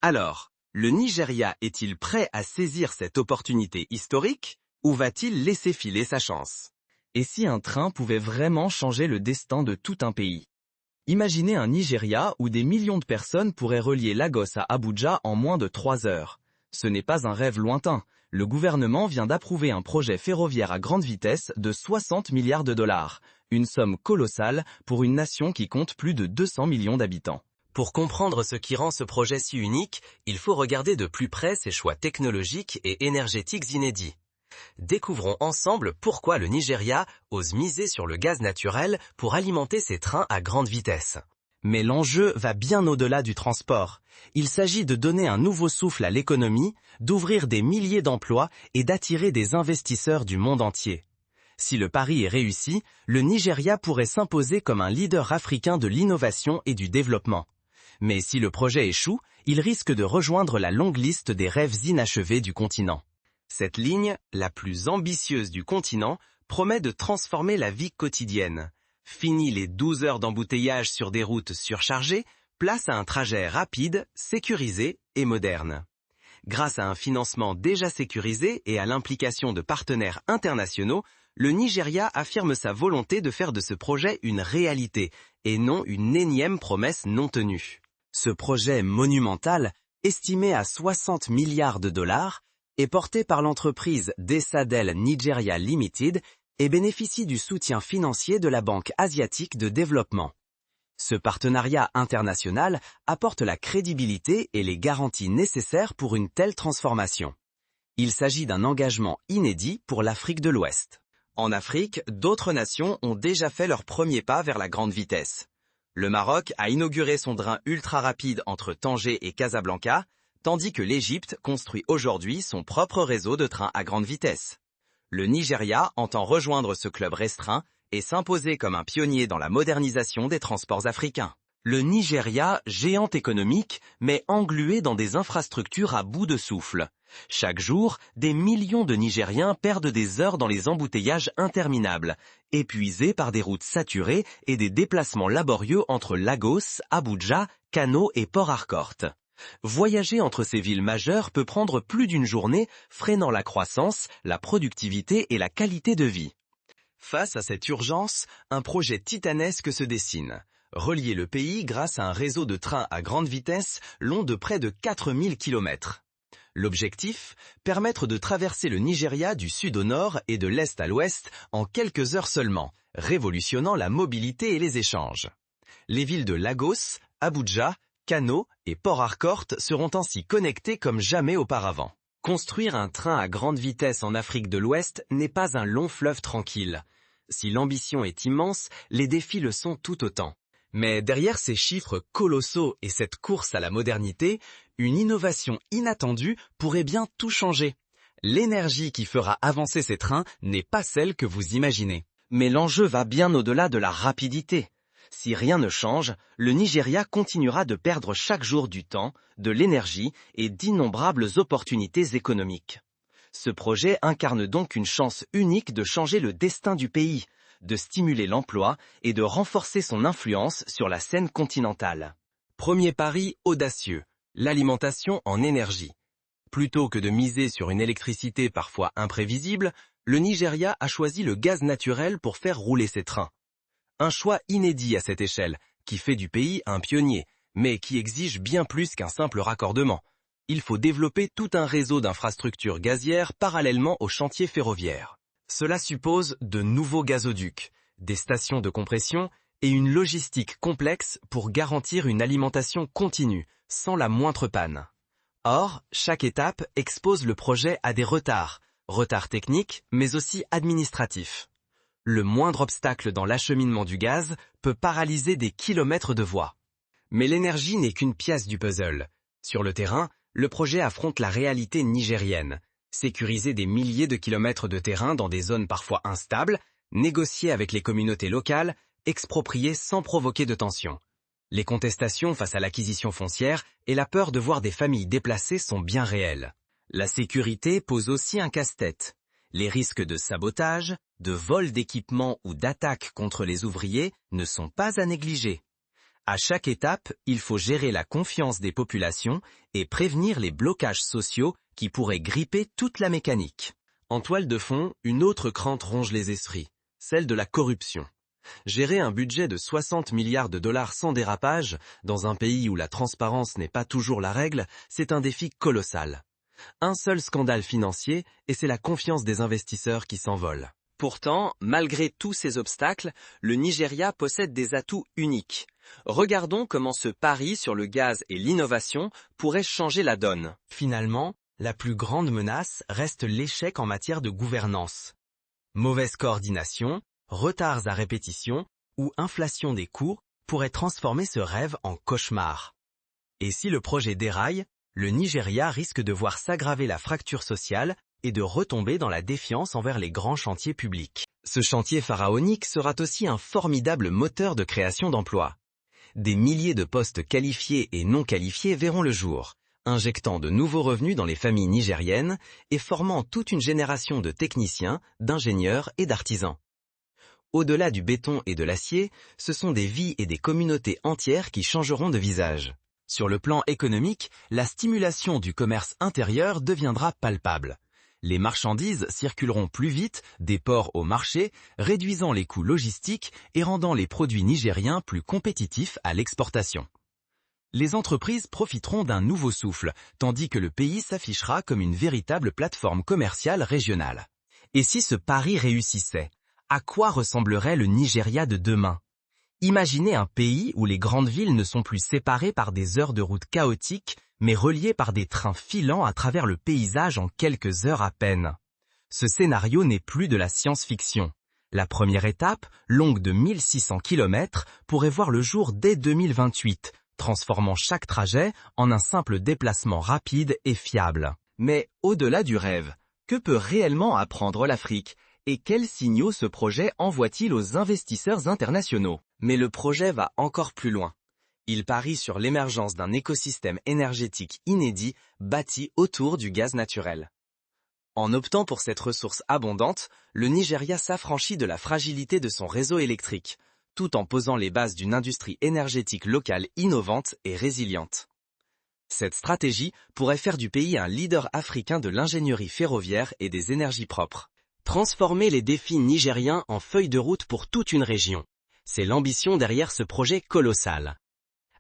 Alors, le Nigeria est-il prêt à saisir cette opportunité historique ou va-t-il laisser filer sa chance? Et si un train pouvait vraiment changer le destin de tout un pays? Imaginez un Nigeria où des millions de personnes pourraient relier Lagos à Abuja en moins de 3 heures. Ce n'est pas un rêve lointain. Le gouvernement vient d'approuver un projet ferroviaire à grande vitesse de 60 milliards de dollars, une somme colossale pour une nation qui compte plus de 200 millions d'habitants. Pour comprendre ce qui rend ce projet si unique, il faut regarder de plus près ses choix technologiques et énergétiques inédits. Découvrons ensemble pourquoi le Nigeria ose miser sur le gaz naturel pour alimenter ses trains à grande vitesse. Mais l'enjeu va bien au-delà du transport. Il s'agit de donner un nouveau souffle à l'économie, d'ouvrir des milliers d'emplois et d'attirer des investisseurs du monde entier. Si le pari est réussi, le Nigeria pourrait s'imposer comme un leader africain de l'innovation et du développement. Mais si le projet échoue, il risque de rejoindre la longue liste des rêves inachevés du continent. Cette ligne, la plus ambitieuse du continent, promet de transformer la vie quotidienne. Fini les 12 heures d'embouteillage sur des routes surchargées, place à un trajet rapide, sécurisé et moderne. Grâce à un financement déjà sécurisé et à l'implication de partenaires internationaux, le Nigeria affirme sa volonté de faire de ce projet une réalité et non une énième promesse non tenue. Ce projet monumental, estimé à 60 milliards de dollars, est porté par l'entreprise Desadel Nigeria Limited et bénéficie du soutien financier de la Banque asiatique de développement. Ce partenariat international apporte la crédibilité et les garanties nécessaires pour une telle transformation. Il s'agit d'un engagement inédit pour l'Afrique de l'Ouest. En Afrique, d'autres nations ont déjà fait leur premier pas vers la grande vitesse. Le Maroc a inauguré son train ultra rapide entre Tanger et Casablanca, tandis que l'Égypte construit aujourd'hui son propre réseau de trains à grande vitesse. Le Nigeria entend rejoindre ce club restreint et s'imposer comme un pionnier dans la modernisation des transports africains. Le Nigeria, géant économique, mais englué dans des infrastructures à bout de souffle. Chaque jour, des millions de Nigériens perdent des heures dans les embouteillages interminables, épuisés par des routes saturées et des déplacements laborieux entre Lagos, Abuja, Kano et Port Harcourt. Voyager entre ces villes majeures peut prendre plus d'une journée, freinant la croissance, la productivité et la qualité de vie. Face à cette urgence, un projet titanesque se dessine. Relier le pays grâce à un réseau de trains à grande vitesse long de près de 4000 km. L'objectif, permettre de traverser le Nigeria du sud au nord et de l'est à l'ouest en quelques heures seulement, révolutionnant la mobilité et les échanges. Les villes de Lagos, Abuja, Kano et Port Harcourt seront ainsi connectés comme jamais auparavant. Construire un train à grande vitesse en Afrique de l'Ouest n'est pas un long fleuve tranquille. Si l'ambition est immense, les défis le sont tout autant. Mais derrière ces chiffres colossaux et cette course à la modernité, une innovation inattendue pourrait bien tout changer. L'énergie qui fera avancer ces trains n'est pas celle que vous imaginez. Mais l'enjeu va bien au-delà de la rapidité. Si rien ne change, le Nigeria continuera de perdre chaque jour du temps, de l'énergie et d'innombrables opportunités économiques. Ce projet incarne donc une chance unique de changer le destin du pays, de stimuler l'emploi et de renforcer son influence sur la scène continentale. Premier pari audacieux, l'alimentation en énergie. Plutôt que de miser sur une électricité parfois imprévisible, le Nigeria a choisi le gaz naturel pour faire rouler ses trains. Un choix inédit à cette échelle, qui fait du pays un pionnier, mais qui exige bien plus qu'un simple raccordement. Il faut développer tout un réseau d'infrastructures gazières parallèlement aux chantiers ferroviaires. Cela suppose de nouveaux gazoducs, des stations de compression et une logistique complexe pour garantir une alimentation continue, sans la moindre panne. Or, chaque étape expose le projet à des retards techniques mais aussi administratifs. Le moindre obstacle dans l'acheminement du gaz peut paralyser des kilomètres de voies. Mais l'énergie n'est qu'une pièce du puzzle. Sur le terrain, le projet affronte la réalité nigérienne. Sécuriser des milliers de kilomètres de terrain dans des zones parfois instables, négocier avec les communautés locales, exproprier sans provoquer de tension. Les contestations face à l'acquisition foncière et la peur de voir des familles déplacées sont bien réelles. La sécurité pose aussi un casse-tête. Les risques de sabotage, de vol d'équipements ou d'attaques contre les ouvriers ne sont pas à négliger. À chaque étape, il faut gérer la confiance des populations et prévenir les blocages sociaux qui pourraient gripper toute la mécanique. En toile de fond, une autre crainte ronge les esprits, celle de la corruption. Gérer un budget de 60 milliards de dollars sans dérapage, dans un pays où la transparence n'est pas toujours la règle, c'est un défi colossal. Un seul scandale financier et c'est la confiance des investisseurs qui s'envole. Pourtant, malgré tous ces obstacles, le Nigeria possède des atouts uniques. Regardons comment ce pari sur le gaz et l'innovation pourrait changer la donne. Finalement, la plus grande menace reste l'échec en matière de gouvernance. Mauvaise coordination, retards à répétition ou inflation des coûts pourraient transformer ce rêve en cauchemar. Et si le projet déraille, le Nigeria risque de voir s'aggraver la fracture sociale et de retomber dans la défiance envers les grands chantiers publics. Ce chantier pharaonique sera aussi un formidable moteur de création d'emplois. Des milliers de postes qualifiés et non qualifiés verront le jour, injectant de nouveaux revenus dans les familles nigériennes et formant toute une génération de techniciens, d'ingénieurs et d'artisans. Au-delà du béton et de l'acier, ce sont des vies et des communautés entières qui changeront de visage. Sur le plan économique, la stimulation du commerce intérieur deviendra palpable. Les marchandises circuleront plus vite des ports au marché, réduisant les coûts logistiques et rendant les produits nigériens plus compétitifs à l'exportation. Les entreprises profiteront d'un nouveau souffle, tandis que le pays s'affichera comme une véritable plateforme commerciale régionale. Et si ce pari réussissait, à quoi ressemblerait le Nigeria de demain? Imaginez un pays où les grandes villes ne sont plus séparées par des heures de route chaotiques, mais reliées par des trains filants à travers le paysage en quelques heures à peine. Ce scénario n'est plus de la science-fiction. La première étape, longue de 1600 km, pourrait voir le jour dès 2028, transformant chaque trajet en un simple déplacement rapide et fiable. Mais au-delà du rêve, que peut réellement apprendre l'Afrique? Et quels signaux ce projet envoie-t-il aux investisseurs internationaux? Mais le projet va encore plus loin. Il parie sur l'émergence d'un écosystème énergétique inédit bâti autour du gaz naturel. En optant pour cette ressource abondante, le Nigeria s'affranchit de la fragilité de son réseau électrique, tout en posant les bases d'une industrie énergétique locale innovante et résiliente. Cette stratégie pourrait faire du pays un leader africain de l'ingénierie ferroviaire et des énergies propres. Transformer les défis nigériens en feuille de route pour toute une région. C'est l'ambition derrière ce projet colossal.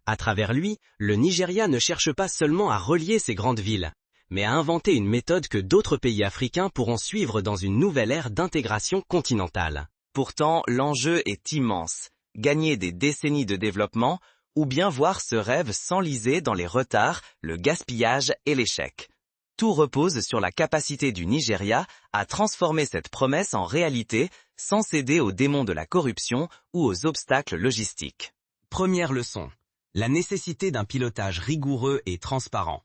À travers lui, le Nigeria ne cherche pas seulement à relier ses grandes villes, mais à inventer une méthode que d'autres pays africains pourront suivre dans une nouvelle ère d'intégration continentale. Pourtant, l'enjeu est immense. Gagner des décennies de développement, ou bien voir ce rêve s'enliser dans les retards, le gaspillage et l'échec. Tout repose sur la capacité du Nigeria à transformer cette promesse en réalité sans céder aux démons de la corruption ou aux obstacles logistiques. Première leçon. La nécessité d'un pilotage rigoureux et transparent.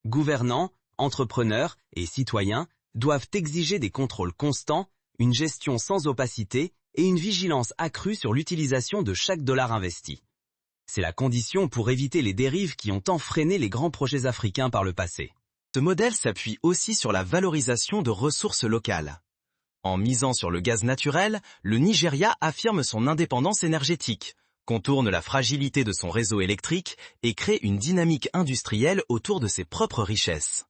Gouvernants, entrepreneurs et citoyens doivent exiger des contrôles constants, une gestion sans opacité et une vigilance accrue sur l'utilisation de chaque dollar investi. C'est la condition pour éviter les dérives qui ont tant freiné les grands projets africains par le passé. Ce modèle s'appuie aussi sur la valorisation de ressources locales. En misant sur le gaz naturel, le Nigeria affirme son indépendance énergétique, contourne la fragilité de son réseau électrique et crée une dynamique industrielle autour de ses propres richesses.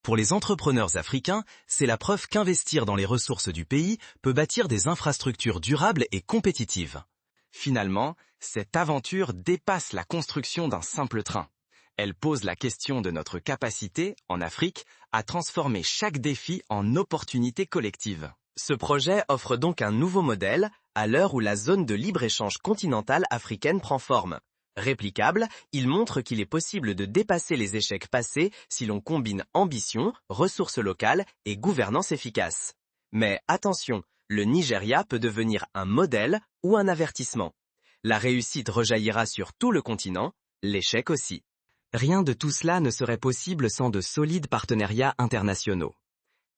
Pour les entrepreneurs africains, c'est la preuve qu'investir dans les ressources du pays peut bâtir des infrastructures durables et compétitives. Finalement, cette aventure dépasse la construction d'un simple train. Elle pose la question de notre capacité, en Afrique, à transformer chaque défi en opportunité collective. Ce projet offre donc un nouveau modèle, à l'heure où la zone de libre-échange continentale africaine prend forme. Réplicable, il montre qu'il est possible de dépasser les échecs passés si l'on combine ambition, ressources locales et gouvernance efficace. Mais attention, le Nigeria peut devenir un modèle ou un avertissement. La réussite rejaillira sur tout le continent, l'échec aussi. Rien de tout cela ne serait possible sans de solides partenariats internationaux.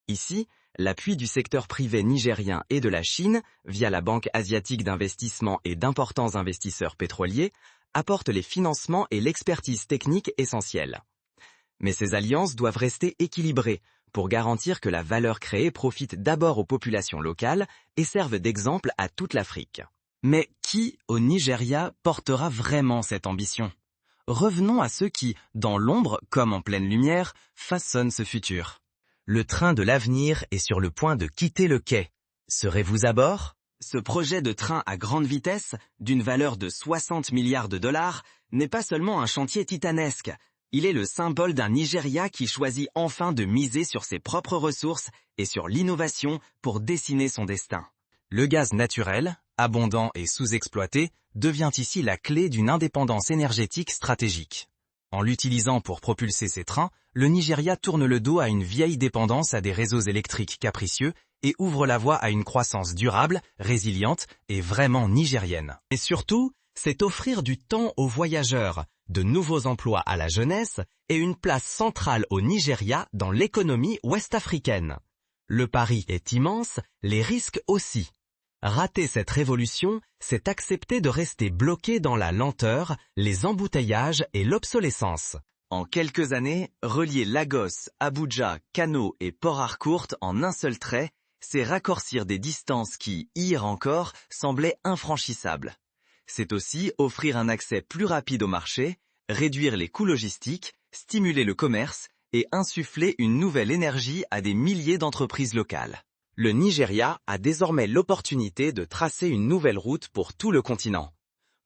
Ici, l'appui du secteur privé nigérien et de la Chine, via la Banque asiatique d'investissement et d'importants investisseurs pétroliers, apporte les financements et l'expertise technique essentielle. Mais ces alliances doivent rester équilibrées pour garantir que la valeur créée profite d'abord aux populations locales et serve d'exemple à toute l'Afrique. Mais Qui, au Nigeria, portera vraiment cette ambition? Revenons à ceux qui, dans l'ombre comme en pleine lumière, façonnent ce futur. Le train de l'avenir est sur le point de quitter le quai. Serez-vous à bord? Ce projet de train à grande vitesse, d'une valeur de 60 milliards de dollars, n'est pas seulement un chantier titanesque. Il est le symbole d'un Nigeria qui choisit enfin de miser sur ses propres ressources et sur l'innovation pour dessiner son destin. Le gaz naturel, abondant et sous-exploité, devient ici la clé d'une indépendance énergétique stratégique. En l'utilisant pour propulser ses trains, le Nigeria tourne le dos à une vieille dépendance à des réseaux électriques capricieux et ouvre la voie à une croissance durable, résiliente et vraiment nigérienne. Et surtout, c'est offrir du temps aux voyageurs, de nouveaux emplois à la jeunesse et une place centrale au Nigeria dans l'économie ouest-africaine. Le pari est immense, les risques aussi. Rater cette révolution, c'est accepter de rester bloqué dans la lenteur, les embouteillages et l'obsolescence. En quelques années, relier Lagos, Abuja, Kano et Port Harcourt en un seul trait, c'est raccourcir des distances qui, hier encore, semblaient infranchissables. C'est aussi offrir un accès plus rapide au marché, réduire les coûts logistiques, stimuler le commerce et insuffler une nouvelle énergie à des milliers d'entreprises locales. Le Nigeria a désormais l'opportunité de tracer une nouvelle route pour tout le continent.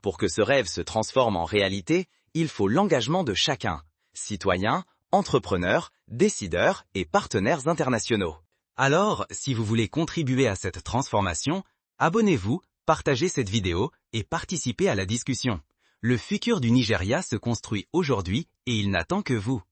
Pour que ce rêve se transforme en réalité, il faut l'engagement de chacun, citoyens, entrepreneurs, décideurs et partenaires internationaux. Alors, si vous voulez contribuer à cette transformation, abonnez-vous, partagez cette vidéo et participez à la discussion. Le futur du Nigeria se construit aujourd'hui et il n'attend que vous.